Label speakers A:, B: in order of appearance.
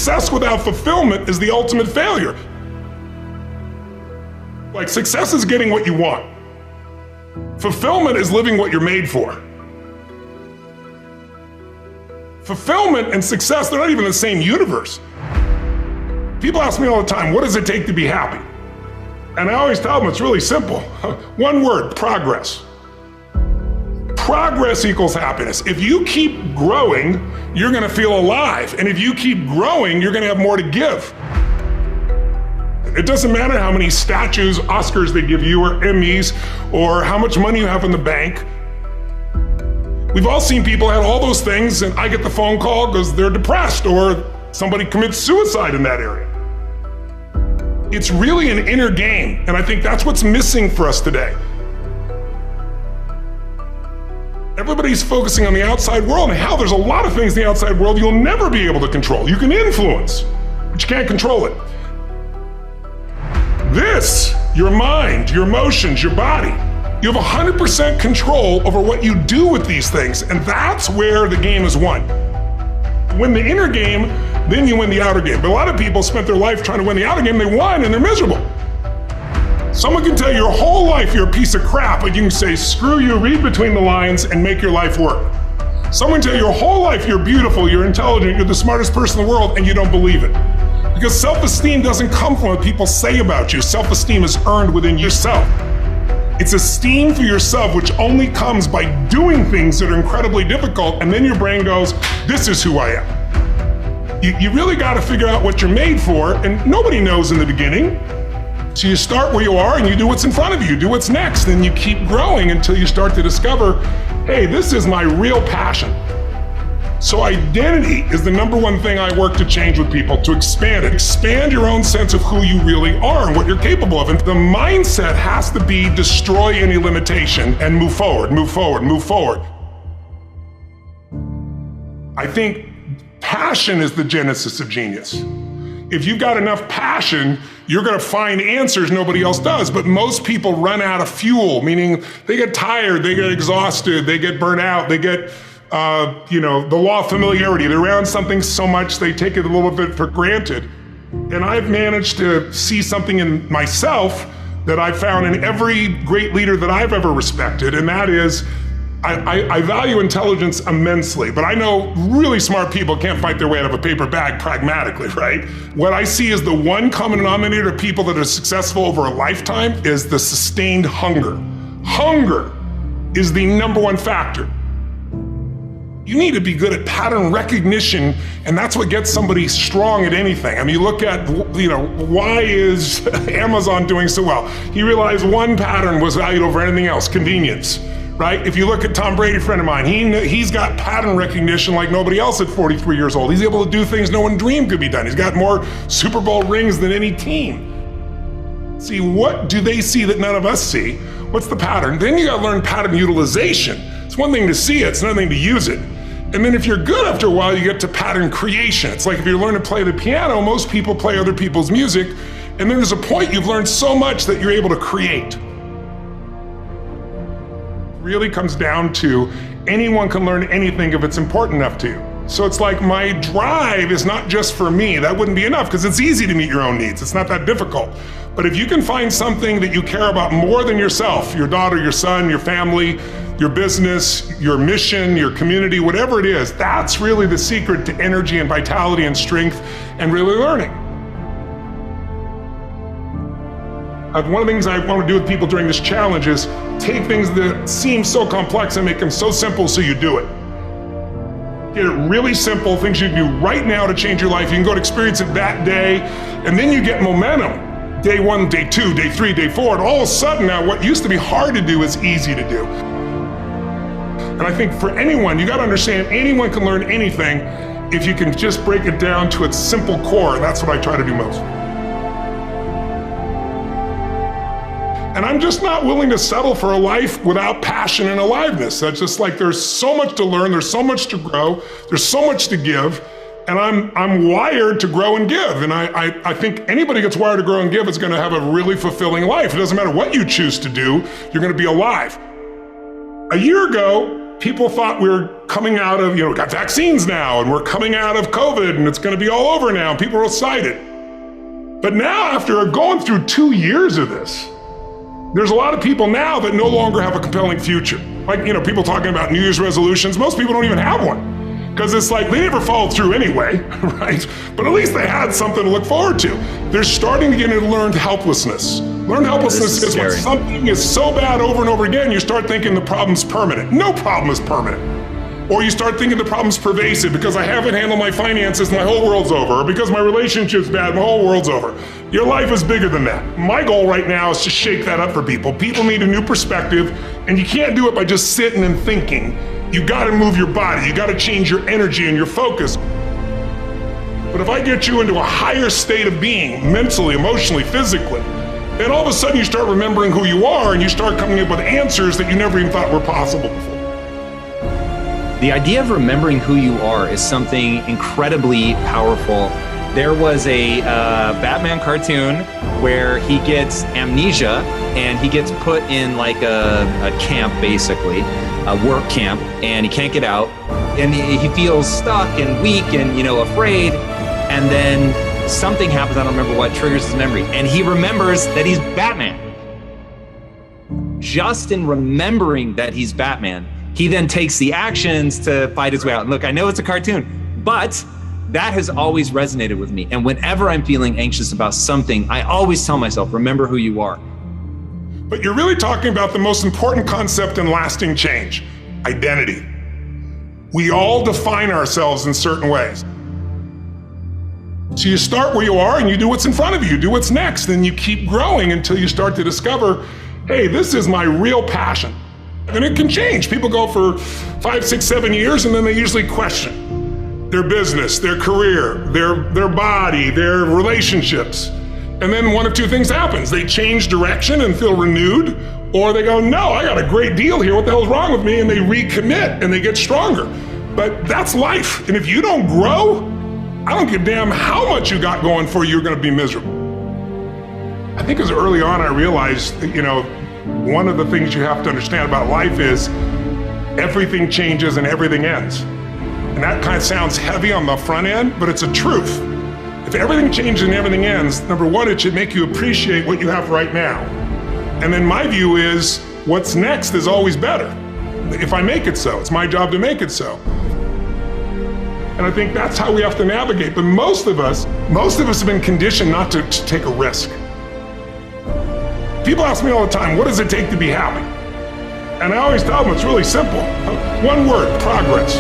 A: success without fulfillment is the ultimate failure. Like, success is getting what you want. Fulfillment is living what you're made for. Fulfillment and success, they're not even the same universe. People ask me all the time, what does it take to be happy? And I always tell them it's really simple. One word, progress. Progress equals happiness. If you keep growing, you're gonna feel alive. And if you keep growing, you're gonna have more to give. It doesn't matter how many statues, Oscars they give you, or Emmys, or how much money you have in the bank. We've all seen people have all those things, and I get the phone call because they're depressed, or somebody commits suicide in that area. It's really an inner game, and I think that's what's missing for us today. Everybody's focusing on the outside world, and hell, there's a lot of things in the outside world you'll never be able to control. You can influence, but you can't control it. This, your mind, your emotions, your body, you have 100% control over what you do with these things, and that's where the game is won. Win the inner game, then you win the outer game. But a lot of people spent their life trying to win the outer game, they won, and they're miserable. Someone can tell you your whole life you're a piece of crap, but you can say, screw you, read between the lines, and make your life work. Someone can tell you your whole life you're beautiful, you're intelligent, you're the smartest person in the world, and you don't believe it. Because self-esteem doesn't come from what people say about you. Self-esteem is earned within yourself. It's esteem for yourself, which only comes by doing things that are incredibly difficult, and then your brain goes, this is who I am. You really gotta figure out what you're made for, and nobody knows in the beginning. So you start where you are and you do what's in front of you, do what's next, and you keep growing until you start to discover, hey, this is my real passion. So identity is the number one thing I work to change with people, to expand it. Expand your own sense of who you really are and what you're capable of. And the mindset has to be destroy any limitation and move forward, move forward, move forward. I think passion is the genesis of genius. If you've got enough passion, you're gonna find answers nobody else does. But most people run out of fuel, meaning they get tired, they get exhausted, they get burnt out, they get the law of familiarity. They're around something so much they take it a little bit for granted. And I've managed to see something in myself that I've found in every great leader that I've ever respected, and that is, I value intelligence immensely, but I know really smart people can't fight their way out of a paper bag pragmatically, right? What I see as the one common denominator of people that are successful over a lifetime is the sustained hunger. Hunger is the number one factor. You need to be good at pattern recognition, and that's what gets somebody strong at anything. I mean, you look at, why is Amazon doing so well? He realized one pattern was valued over anything else, convenience, right? If you look at Tom Brady, a friend of mine, he's got pattern recognition like nobody else at 43 years old. He's able to do things no one dreamed could be done. He's got more Super Bowl rings than any team. See, what do they see that none of us see? What's the pattern? Then you gotta learn pattern utilization. It's one thing to see it, it's another thing to use it. And then if you're good after a while, you get to pattern creation. It's like if you learn to play the piano, most people play other people's music, and then there's a point you've learned so much that you're able to create. It really comes down to anyone can learn anything if it's important enough to you. So it's like my drive is not just for me. That wouldn't be enough because it's easy to meet your own needs. It's not that difficult. But if you can find something that you care about more than yourself, your daughter, your son, your family, your business, your mission, your community, whatever it is, that's really the secret to energy and vitality and strength and really learning. One of the things I want to do with people during this challenge is take things that seem so complex and make them so simple so you do it. Get it really simple, things you can do right now to change your life. You can go to experience it that day, and then you get momentum. Day 1, day 2, day 3, day 4, and all of a sudden now what used to be hard to do is easy to do. And I think for anyone, you gotta understand anyone can learn anything if you can just break it down to its simple core. That's what I try to do most. And I'm just not willing to settle for a life without passion and aliveness. That's just like there's so much to learn, there's so much to grow, there's so much to give, and I'm wired to grow and give. And I think anybody gets wired to grow and give is gonna have a really fulfilling life. It doesn't matter what you choose to do, you're gonna be alive. A year ago, People thought we were coming out of, we got vaccines now, and we're coming out of COVID, and it's gonna be all over now, and people are excited. But now, after going through 2 years of this, there's a lot of people now that no longer have a compelling future. Like, people talking about New Year's resolutions, most people don't even have one. Because it's like, they never followed through anyway, right? But at least they had something to look forward to. They're starting to get into learned helplessness. Learned helplessness is when something is so bad over and over again, you start thinking the problem's permanent. No problem is permanent. Or you start thinking the problem's pervasive because I haven't handled my finances, my whole world's over. Or because my relationship's bad, my whole world's over. Your life is bigger than that. My goal right now is to shake that up for people. People need a new perspective, and you can't do it by just sitting and thinking. You gotta move your body, you gotta change your energy and your focus. But if I get you into a higher state of being, mentally, emotionally, physically, then all of a sudden you start remembering who you are and you start coming up with answers that you never even thought were possible before.
B: The idea of remembering who you are is something incredibly powerful. There was a Batman cartoon where he gets amnesia and he gets put in like a camp, basically, a work camp, and he can't get out. And he feels stuck and weak and, afraid. And then something happens, I don't remember what, triggers his memory. And he remembers that he's Batman. Just in remembering that he's Batman, he then takes the actions to fight his way out. And look, I know it's a cartoon, but that has always resonated with me. And whenever I'm feeling anxious about something, I always tell myself, remember who you are.
A: But you're really talking about the most important concept in lasting change, identity. We all define ourselves in certain ways. So you start where you are and you do what's in front of you, do what's next, and you keep growing until you start to discover, hey, this is my real passion. And it can change. People go for 5, 6, 7 years and then they usually question their business, their career, their body, their relationships. And then one of two things happens. They change direction and feel renewed, or they go, no, I got a great deal here, what the hell's wrong with me? And they recommit and they get stronger. But that's life. And if you don't grow, I don't give a damn how much you got going for you, you're gonna be miserable. I think as early on I realized that, one of the things you have to understand about life is everything changes and everything ends. And that kind of sounds heavy on the front end, but it's a truth. If everything changes and everything ends, number one, it should make you appreciate what you have right now. And then my view is, what's next is always better. If I make it so, it's my job to make it so. And I think that's how we have to navigate. But most of us have been conditioned not to take a risk. People ask me all the time, what does it take to be happy? And I always tell them it's really simple. One word, progress.